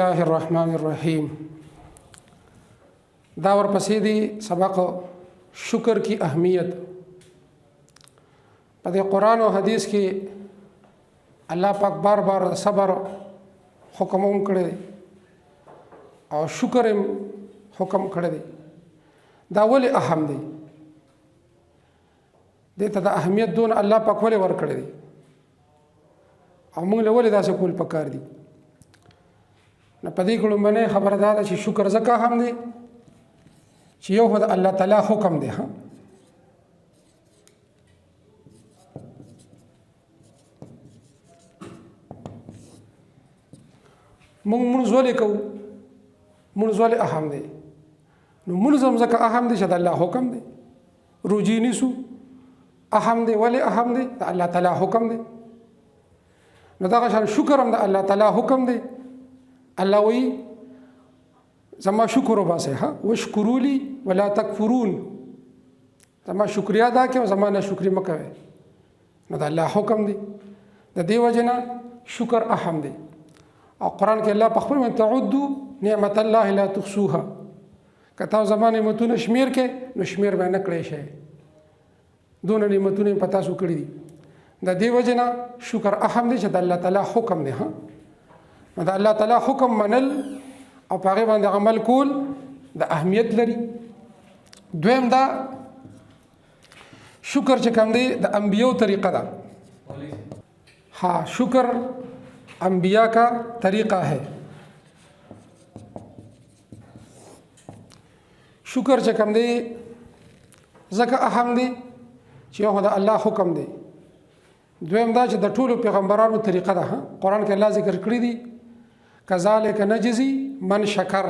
الله الرحمن الرحیم. دا ورپسې دی سبق شکر کی اهمیت. په دې قرآن او حدیث کې الله پاک بار بار صبر حکم هم کړی دی او شکر هم حکم کړی دی. دا ولې اهم دی؟ دې ته د اهمیت دون الله پاک ولې ورکړی دی او موږ له ولې داسې کول پکار دي؟ نو په دې کې لومړنۍ خبره دا ده چې شکر ځکه هم دی چې یو خو د الله تعالی حکم دی. موږ مونځ ولې کوو؟ مونځ ولې اهم دی؟ نو مونځ هم ځکه اهم دی چې د الله حکم دی. روجي نیسو اهم دی. ولې اهم دی؟ د الله تعالی حکم دی. نو دغه شان شکر هم د الله تعالی حکم دی. الله وی زما شکر وباسه وشکروا لي ولا تکفرون. زما شکریا ادا کړئ او زما نه شکر مکوئ. نو د الله حکم دی. د دې وجه نه شکر اهم دی. او قرآن کې الله په خپل باندې تعدوا نعمت الله لا تحصوها. کته زما نعمتونه شمیر کې نو شمیر به نه کړی شي. دون نعمتونه پتا سو کړی دي. د دې وجه نه شکر اهم دی چې د الله تعالی حکم دی. د الله تعالی حکم منل او په هغه باندې عمل کول د اهمیت لري. دویم دا شکر چې کوم دی د انبیو طریقه ده. شکر انبیاء کا طریقہ ہے. شکر چې کوم دی ځکه اهم دی چې یو د الله حکم دی. دویم دا چې د ټولو پیغمبرانو طریقه ده. قرآن کې الله ذکر کړی دی کذالک نجزی من شکر.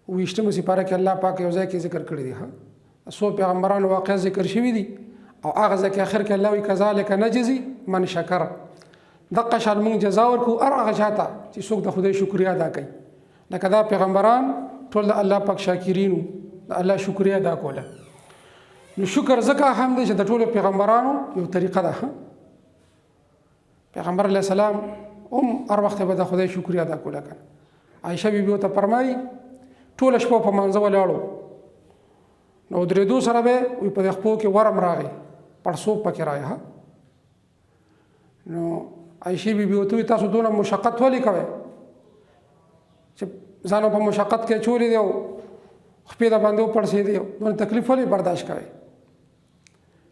ویشتمه سپاره کې الله پاک یو ځای کې ذکر کړی دی. څو پیغمبرانو واقع ذکر شوی دي او هغه ځکه اخر کې الله وی کذالک نجزی من شکر. دغه شان موږ جزا ورکو هغه چاته چې څوک د خدای شکریا ادا کوي. لکه دا پیغمبران ټول د الله پاک شاکرینو د الله شکریا ادا کوله. نو شکر ځکه هم دی چې د ټولو پیغمبرانو یو طریقه ده. پیغمبر علیه السلام هر وخت به د خدای شکریا ادا کوله. عایشه بیبي ته فرمایي ټوله شپه په مانځه ولاړو نو درېدو سره به په خپو کې ورم راغی پړسوب پکې راغی. نو عایشه بیبي ته تاسو دونه مشقت ولې کوئ چې ځان په مشقت کې چولې دی او خپې د باندې وپړسې دی دونه تکلیف ولې برداشت کوئ؟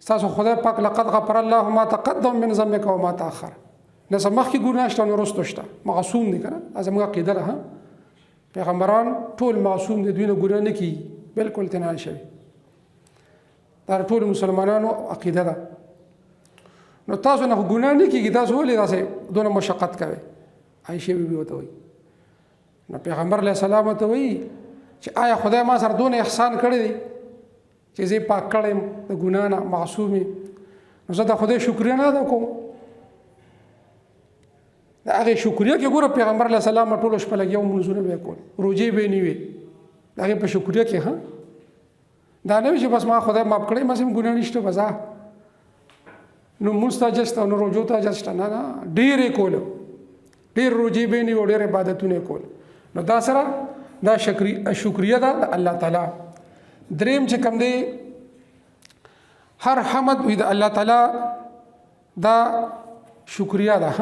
تاسو خدای پاک لقد غفر الله ما تقدم من ذنبك وما تاخر. نه مخکې ګناه شته نو وروسته شته. معصوم دي که نه؟ زموږ عقیده ده. پیغمبران ټول معصوم دي. دوی نه ګناه نه کیږي. بلکل تنها شوي. دا ټول مسلمانانو عقیده ده. نو تاسو نه ګناه نه کیږي. تاسو ولې داسې دونه مشقت کوئ؟ عایشه بیبي ورته وایي. نو پیغمبر علیه السلام ورته وایي چې آیا خدای ما سره دونه احسان کړی دی چې زه پاک کړی یم د ګناه نه معصوم یم نو زه د خدای شکریا نه ادا کوم؟ د هغې شکریا کې ګوره پیغمبر علیه السلام ټوله شپه لګیا و مونځونه به یې کول روجې به یې نه وې. د هغې په شکریا کې دا نه وي چې بس ما خدای معاف کړی ما هم ګناه نشته بس نو مونځ ته اجسته نو روجو ته اجسته. نه ډېر یې کولو. ډېر روجې به یې نه وي او ډېر عبادتونه یې کول. نو دا سره دا شکریه ده د الله تعالی. دریم چې کوم دی هر حمد وي د الله تعالی دا شکریه ده.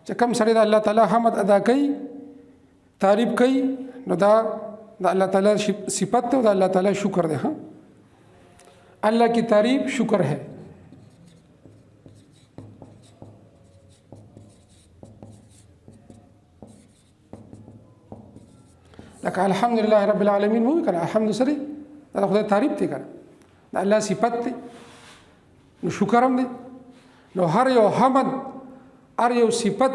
چې کوم سړی د الله تعالی حمد ادا کوي تعریف کوي نو دا د الله تعالی صفت ده او د الله تعالی شکر ده. الله کی تعریف شکر ہے. لکه الحمدلله رب العالمین وایي که نه الحمد سره دا خدای تعریف دی که نه د الله صفت دی نو شکر هم دی. نو هر یو حمد هر یو صفت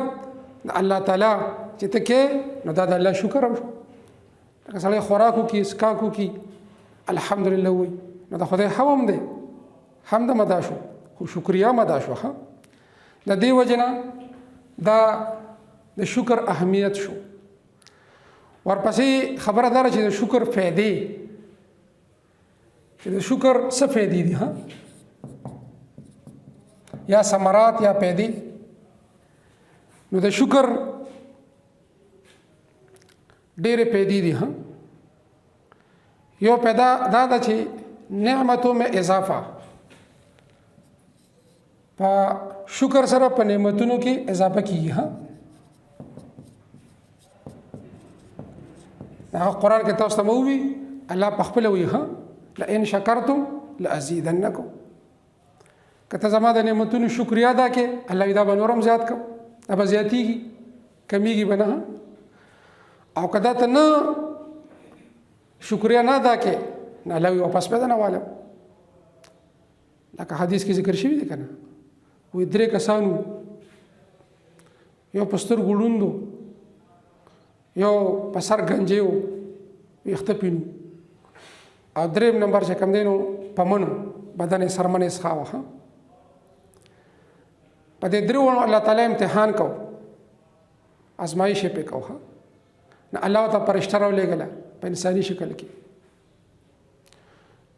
د الله تعالی چې ته کې نو دا د الله شکر هم شو. لکه سړی خوراک وکړي څښاک وکړي الحمدلله وایي نو د خدای هم دی حمد مدا شو خو شکریا مدا شو. د دې وجه نه دا د شکر اهمیت شو. ورپسې خبره داره چې د شکر فائدې چې د شکر څه فائدې دي یا ثمرات یا فائدې. نو د شکر ډېرې پیدې دي. یو پیدا دا ده چې نعمتو میں اضافه، په شکر سره په نعمتونو کې اضافه کیږي. هغه قرآن کې تاسو ته مو وی الله په خپل وی لئن شکرتم لازیدنکم، کته زما د نعمتونو شکریا ادا کې الله دا به نورم زیات کوم، دا به زیاتیږي کمیږي به نه. او کدا ته نه شکریا نه ادا کې نه الله واپس پیدا نه واله. لکه حدیث کې ذکر شوی دی کنه، وې درې کسانو، یو پستر ګړوندو، یو پسر گنجیو ویخته پینو، او دریم نمبر چې کم دینو پمنو بدن سرمنې څخاوه. په دې درو الله تعالی امتحان کو، ازمایش یې پې کو. نه الله ته فرشته راولېږله په انساني شکل کې.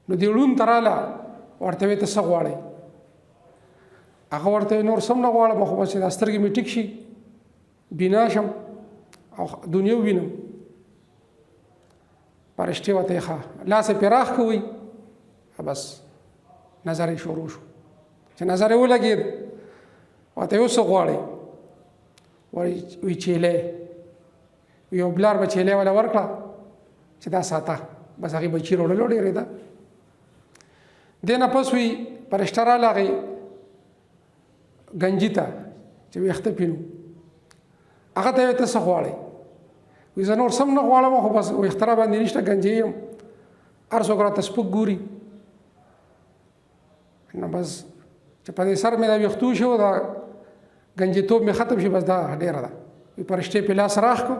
نو دې ړوند ته راله، ورته ویې ته څه غواړئ؟ هغه ورته نور سم نه غواړم، خو بس دا سترګې مې ټیک شي، بینا شم او دنیا ووینم. فرشتې ورته یې ښه لاس یې پراخ کوي، بس نظر یې شروع شو. چې نظر یې ولګېد، ورته یې څه غواړئ؟ وی چیلې، یو بلار به چیلې والا ورکړه چې دا ساته، بس هغې بچي روړلو ډېرې ده. دې نه پس وی فرشته راله هغې گنجي ته چې ویښته پینو، هغه ته یې ته څه غواړئ؟ وی زه نور سم نه غواړم، خو بس ویښته را باندې نشته، گنجي یم، هر څوک راته سپک ګوري. نو بس چې په دې سر مې دا ویښتو شو، دا گنجیتوب مې ختم شي، بس دا ډېره ده. وی فرشتې په لاس راخ کړو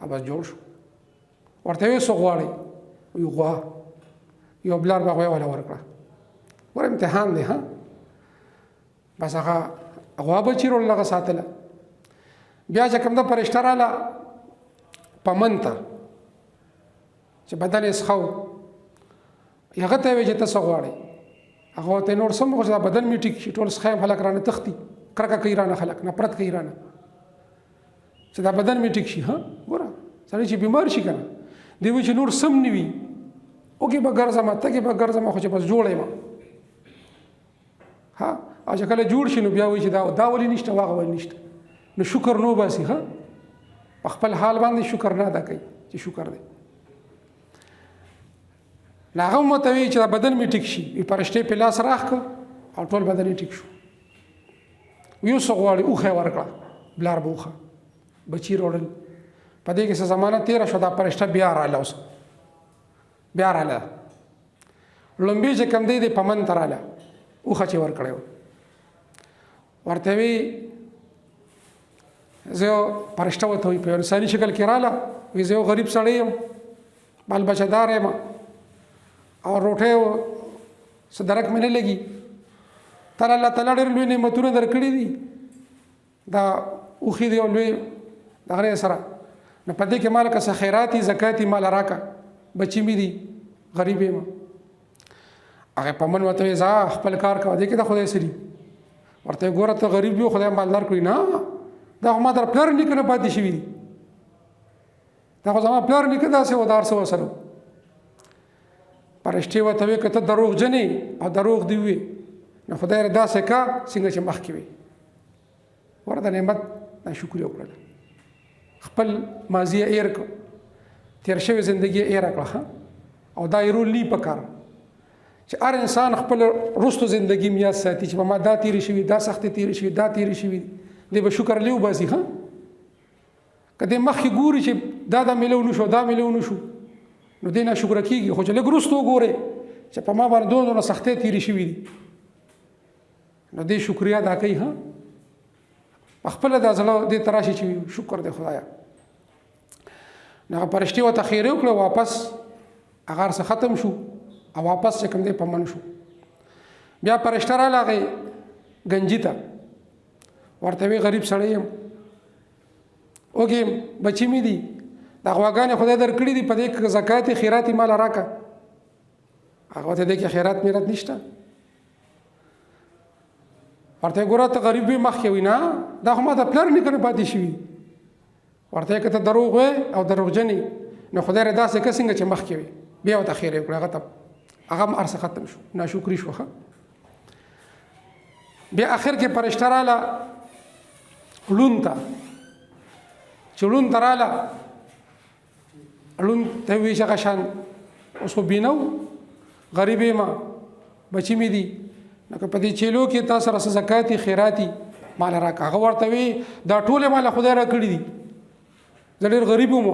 او بس جوړ شو. ورته ویې څه غواړئ؟ وی غوا. یو بلار به غوا والا ورکړه. ور امتحان دی. بس هغه غوا به چیرول هغه ساتله. بیا چې کوم ده فرشته راله پمن ته چې بدن یې څښو، هغه ته یې ویې چې ته څه غواړئ؟ هغه ورته نور سم چې دا بدن مې ټیک شي، ټول څښیم خلک رانه تښتي، کرکه کوي رانه خلک، نفرت کوي رانه، چې دا بدن مې ټیک شي. ګوره سړی چې بیمار شي که نه، دی وایي چې نور سم نه وي، اوکې به ګرځم، تګې به ګرځم، خو چې بس جوړ یم. او چې کله جوړ شي نو بیا وایي چې دا ولې نشته، واغه ولې نشته. نو شکر نو باسي، په خپل حال باندې شکر نه ادا کوي چې شکر دی. نو هغه هم ورته وایي چې دا بدن مې ټیک شي. فرشتې په لاس راخ کړ او ټول بدن یې ټیک شو. یو څه غواړي؟ اوښه یې ورکړه، بلار به اوښه، بچي روړل. په دې کې څه زمانه تېره شوه، دا فرشته بیا راله. اوس بیا راله، لومبي چې کوم دی پمن ته راله، اوښه چې ورکړی و. ورته وی زه یو فرشته ورته وایي په یو انساني شکل کې راله، وایي زه یو غریب سړی یم، بال بچهدار یم، او روټۍ څه درک مې نه لګي. تر الله تعالی ډېر لوی نعمتونه درکړي دي، دا اوښې دی او لوی دغه سره. نو په دې کې مال که څه خیراتي زکاتي مال راکه، بچي مې دي، غریب یم. هغه پمن ورته وایي ځه خپل کار کوه، دې کې د خدای سري. ورته ګوره ته غریب یو، خدای مالدار کړي. نه دا خو ما در پلار نیکه نه پاتې شوي دي، دا خو زما پلار نیکه داسې و، دا هر څه ورسره. فرشتې ورته وایي که ته دروغجن یې او دروغ دې ووایې، نو خدای را داسې کا څنګه چې مخکې وي. ور د نعمت ناشکري وکړله، خپل ماضي یې ایر کړ، تېر شوې زندګي یې ایره کړه. او دا یې رول نی پکار چې هر انسان خپل رستو زندګي یاد ساتي چې ما دا تېرې شوي، دا سختې تېرې شوي، دا تېرې شوي، دی به شکر لیو باسي. که دې مخکې ګوري چې دا میلو نه شو، دا میلو نه شو، نو دې ناشکره کېږي. خو چې لږ وروسته وګورې چې په ما باندې دونه سختۍ تېرې شوي دي، نو دې شکریا ادا کوي. خپله دا زړه دې ته راشي چې شکر دی خدایه. نو هغه فرشتې ورته خیرې وکړه، واپس هغه هر څه ختم شو او واپس چې کوم دی پمن شو. بیا فرشته راله هغې گنجي ته، ورته وی غریب سړی یم، اوږې بچي مې دي، دا غواګانې خدای درکړي دي، په دې کې زکات خیرات مال راکړه. هغه ورته دې کې خیرات میرات نشته. ورته ګوره ته غریب وي، مخکې وي. نه دا خو ما د پلار نیکه نه پاتې شوي. ورته که ته دروغ وې او دروغجن یې نو خدای را داسې که څنګه چې مخکې وي بیا ورته خیر یې وکړه هغه هم هر څه ختم شو ناشکري شو بیا اخر کې فرشته راله لون ته چې لون ته راله لون ته وایي چې هغه شان اوس خو بینو غریب یم بچي مې دي لکه په دې چیلو کې تا سره څه زکاتي خیراتي مال راکړه هغه ورته وایي دا ټولې مال خدای را کړي دي زه ډېر غریب وم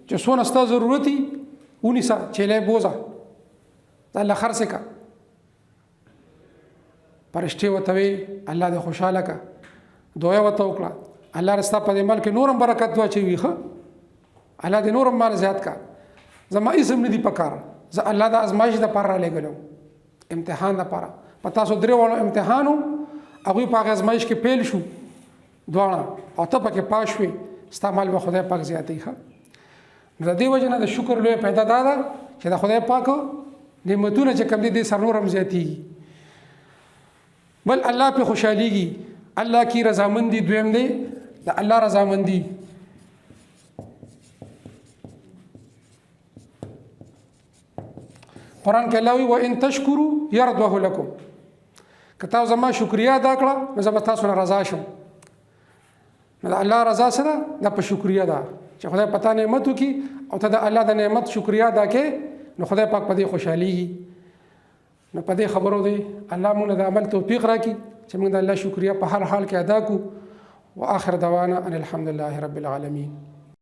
چې څونه ستا ضرورت وي ونیسه چیلی بوځه د الله خرڅې که فرشتې ورته وایي الله دې خوشحاله که دویه ورته وکړه الله دې ستا په دې مال کې نور هم برکت واچوي ښه الله دې نور هم مال زیات که زما هېڅ هم نه دي په کار زه الله د ازمایش دپاره رالیږلی امتحان دپاره په تاسو درې واړو امتحان و هغوی په هغې ازمایش کې پیل شو دواړه او ته پکې پاس شوې ستا مال به خدای پاک زیاتوي ښه د دې وجه نه د شکر لویه پیدا دا ده چې د خدای پاک نعمتونه چې کوم دي دې سره نور هم زیاتېږي بل الله پې خوشحالېږي الله کی رضامندي دویم دی د الله رضامندي قرآن کې الله وایي وان تشکروا یرضه لکم که تاسو زما شکریا ادا کړه نو زه به تاسو نه رضا شم نو د الله رضا څه ده دا په شکریا ده چې خدای په تا نعمت وکړي او ته د الله د نعمت شکریا ادا کړې نو خدای پاک په دې خوشحالېږي نو په دې خبرو دی الله موږ د عمل توفیق راکړي چې موږ د الله شکریا په هر حال کې ادا کړو واخر دعوانا ان الحمد لله رب العالمین